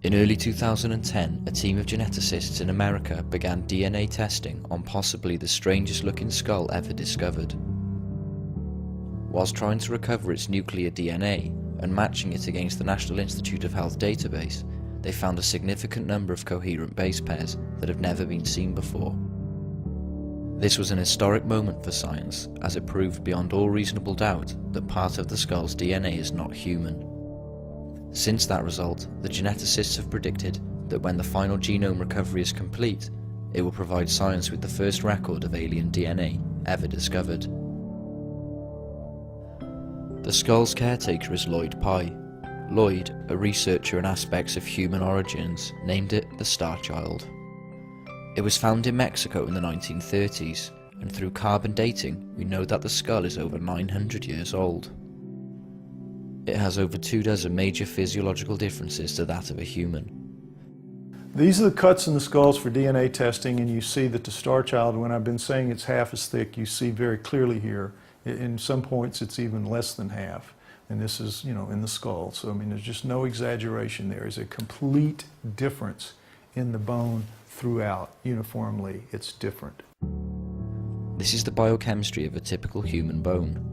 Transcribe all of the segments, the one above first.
In early 2010, a team of geneticists in America began DNA testing on possibly the strangest looking skull ever discovered. Whilst trying to recover its nuclear DNA and matching it against the National Institute of Health database, they found a significant number of coherent base pairs that have never been seen before. This was an historic moment for science, as it proved beyond all reasonable doubt that part of the skull's DNA is not human. Since that result, the geneticists have predicted that when the final genome recovery is complete, it will provide science with the first record of alien DNA ever discovered. The skull's caretaker is Lloyd Pye. Lloyd, a researcher in aspects of human origins, named it the StarChild. It was found in Mexico in the 1930s, and through carbon dating we know that the skull is over 900 years old. It has over 24 major physiological differences to that of a human. These are the cuts in the skulls for DNA testing, and you see that the StarChild, when I've been saying it's half as thick, you see very clearly here. In some points it's even less than half. And this is, in the skull. So, there's just no exaggeration there. There's a complete difference in the bone throughout. Uniformly, it's different. This is the biochemistry of a typical human bone.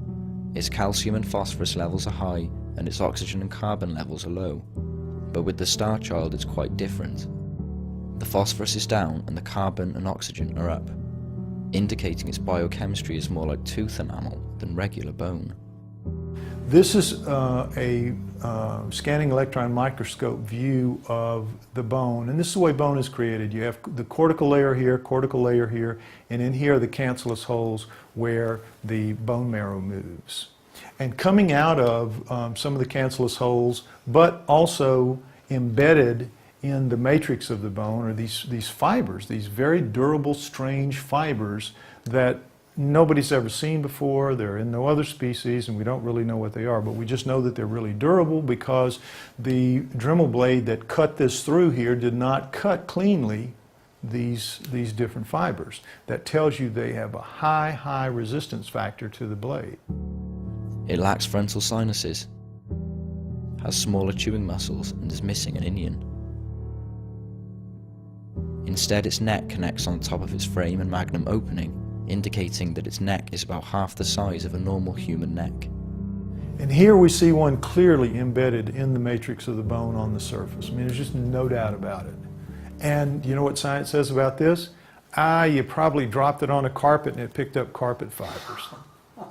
Its calcium and phosphorus levels are high, and its oxygen and carbon levels are low. But with the StarChild, it's quite different. The phosphorus is down, and the carbon and oxygen are up, indicating its biochemistry is more like tooth enamel than regular bone. This is a scanning electron microscope view of the bone, and this is the way bone is created. You have the cortical layer here, and in here are the cancellous holes where the bone marrow moves. And coming out of some of the cancellous holes, but also embedded in the matrix of the bone, are these fibers, these very durable, strange fibers that nobody's ever seen before. They're in no other species, and we don't really know what they are, but we just know that they're really durable because the Dremel blade that cut this through here did not cut cleanly these different fibers. That tells you they have a high resistance factor to the blade. It lacks frontal sinuses, has smaller chewing muscles, and is missing an inion. Instead, its neck connects on top of its frame and magnum opening, indicating that its neck is about half the size of a normal human neck. And here we see one clearly embedded in the matrix of the bone on the surface. There's just no doubt about it. And you know what science says about this? You probably dropped it on a carpet and it picked up carpet fibers.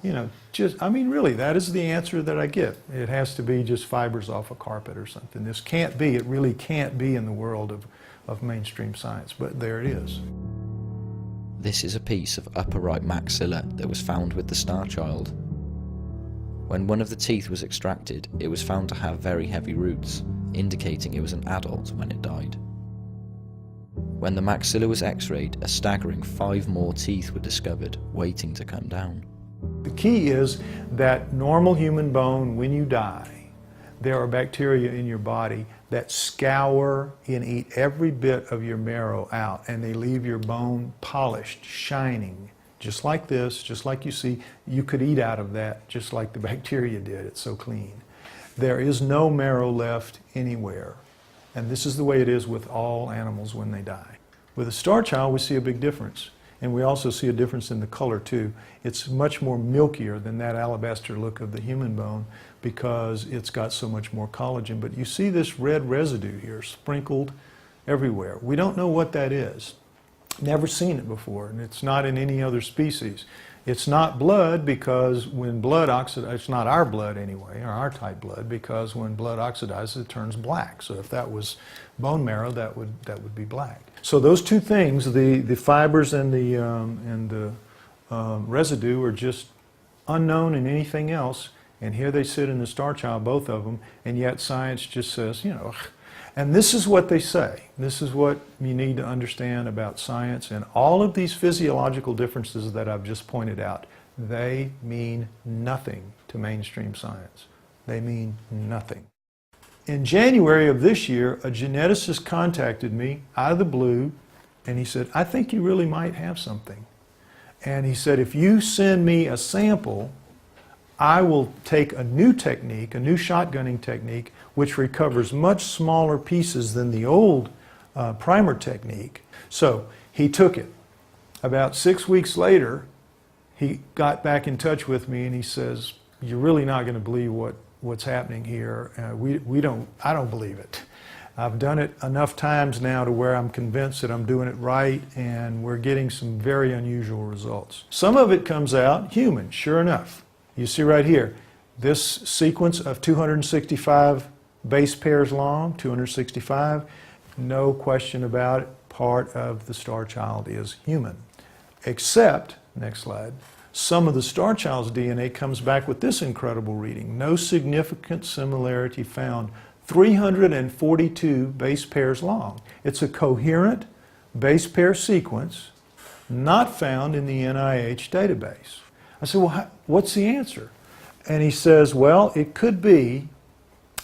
Really, that is the answer that I get. It has to be just fibers off a carpet or something. This can't be, it really can't be in the world of mainstream science, but there it is. This is a piece of upper right maxilla that was found with the StarChild. When one of the teeth was extracted, it was found to have very heavy roots, indicating it was an adult when it died. When the maxilla was x-rayed, a staggering 5 more teeth were discovered, waiting to come down. The key is that normal human bone, when you die, there are bacteria in your body that scour and eat every bit of your marrow out, and they leave your bone polished, shining, just like this, just like you see. You could eat out of that just like the bacteria did. It's so clean. There is no marrow left anywhere, and this is the way it is with all animals when they die. With a StarChild, we see a big difference, and we also see a difference in the color too. It's much more milkier than that alabaster look of the human bone because it's got so much more collagen. But you see this red residue here sprinkled everywhere. We don't know what that is. Never seen it before, and it's not in any other species. It's not blood because when blood oxidizes, it's not our blood anyway, or our type blood, because when blood oxidizes it turns black. So if that was bone marrow, that would be black. So those two things, the fibers and the residue, are just unknown in anything else. And here they sit in the StarChild, both of them, and yet science just says, And this is what they say. This is what you need to understand about science. And all of these physiological differences that I've just pointed out, they mean nothing to mainstream science. They mean nothing. In January of this year, a geneticist contacted me out of the blue, and he said, I think you really might have something. And he said, if you send me a sample, I will take a new technique, a new shotgunning technique, which recovers much smaller pieces than the old primer technique. So he took it. About 6 weeks later, he got back in touch with me and he says, "You're really not going to believe what's happening here. I don't believe it. I've done it enough times now to where I'm convinced that I'm doing it right, and we're getting some very unusual results." Some of it comes out human, sure enough. You see right here, this sequence of 265 base pairs long, 265, no question about it, part of the StarChild is human. Except, next slide, some of the StarChild's DNA comes back with this incredible reading. No significant similarity found. 342 base pairs long. It's a coherent base pair sequence not found in the NIH database. I said, well, what's the answer? And he says, well, it could be,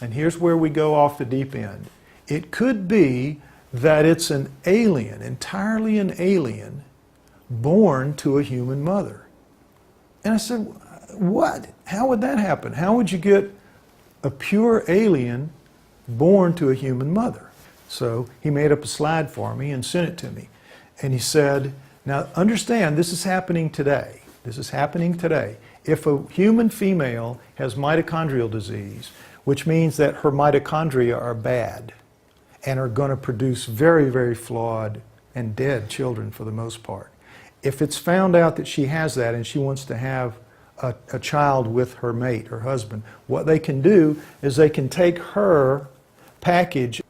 and here's where we go off the deep end, it could be that it's an alien, entirely an alien, born to a human mother. And I said, what? How would that happen? How would you get a pure alien born to a human mother? So he made up a slide for me and sent it to me. And he said, now understand, this is happening today. This is happening today. If a human female has mitochondrial disease, which means that her mitochondria are bad and are going to produce very, very flawed and dead children for the most part. If it's found out that she has that and she wants to have a child with her mate, her husband, what they can do is they can take her package,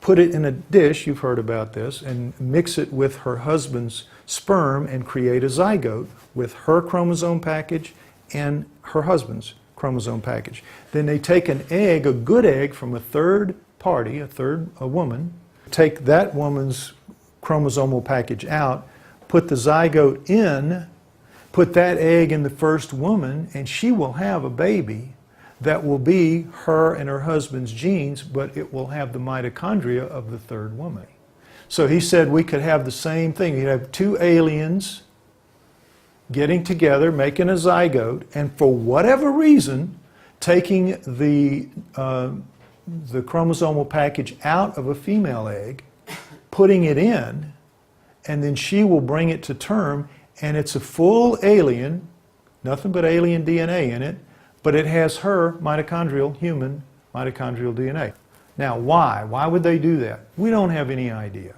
put it in a dish, you've heard about this, and mix it with her husband's sperm and create a zygote with her chromosome package and her husband's chromosome package. Then they take an egg, a good egg from a third party, a woman, take that woman's chromosomal package out, put the zygote in, put that egg in the first woman, and she will have a baby that will be her and her husband's genes, but it will have the mitochondria of the third woman. So he said we could have the same thing. You'd have two aliens getting together, making a zygote, and for whatever reason, taking the chromosomal package out of a female egg, putting it in, and then she will bring it to term, and it's a full alien, nothing but alien DNA in it, but it has her human mitochondrial DNA. Now, why? Why would they do that? We don't have any idea.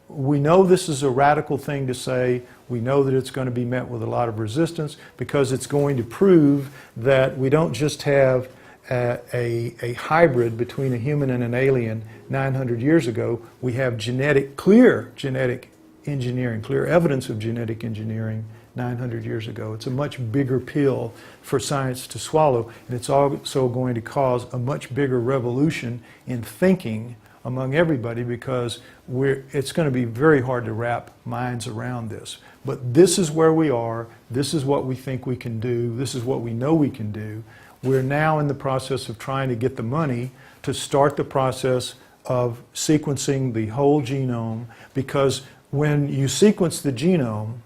We know this is a radical thing to say. We know that it's going to be met with a lot of resistance because it's going to prove that we don't just have a hybrid between a human and an alien 900 years ago. We have clear genetic engineering, clear evidence of genetic engineering 900 years ago. It's a much bigger pill for science to swallow, and it's also going to cause a much bigger revolution in thinking among everybody because it's going to be very hard to wrap minds around this. But this is where we are. This is what we think we can do. This is what we know we can do. We're now in the process of trying to get the money to start the process of sequencing the whole genome, because when you sequence the genome,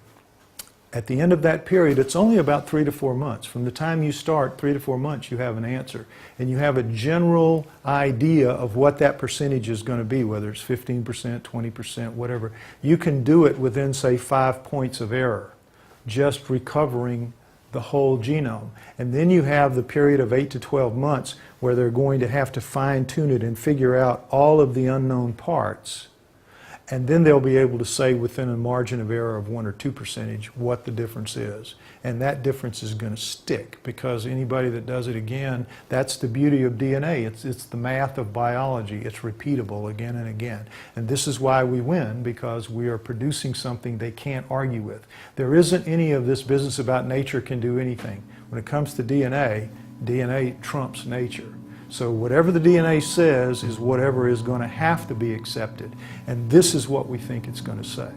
at the end of that period, it's only about 3 to 4 months. From the time you start, 3 to 4 months, you have an answer. And you have a general idea of what that percentage is going to be, whether it's 15%, 20%, whatever. You can do it within, say, 5 points of error, just recovering the whole genome. And then you have the period of 8 to 12 months where they're going to have to fine-tune it and figure out all of the unknown parts. And then they'll be able to say within a margin of error of 1 or 2% what the difference is. And that difference is going to stick, because anybody that does it again, that's the beauty of DNA. It's the math of biology. It's repeatable again and again. And this is why we win, because we are producing something they can't argue with. There isn't any of this business about nature can do anything. When it comes to DNA, DNA trumps nature. So whatever the DNA says is whatever is going to have to be accepted. And this is what we think it's going to say.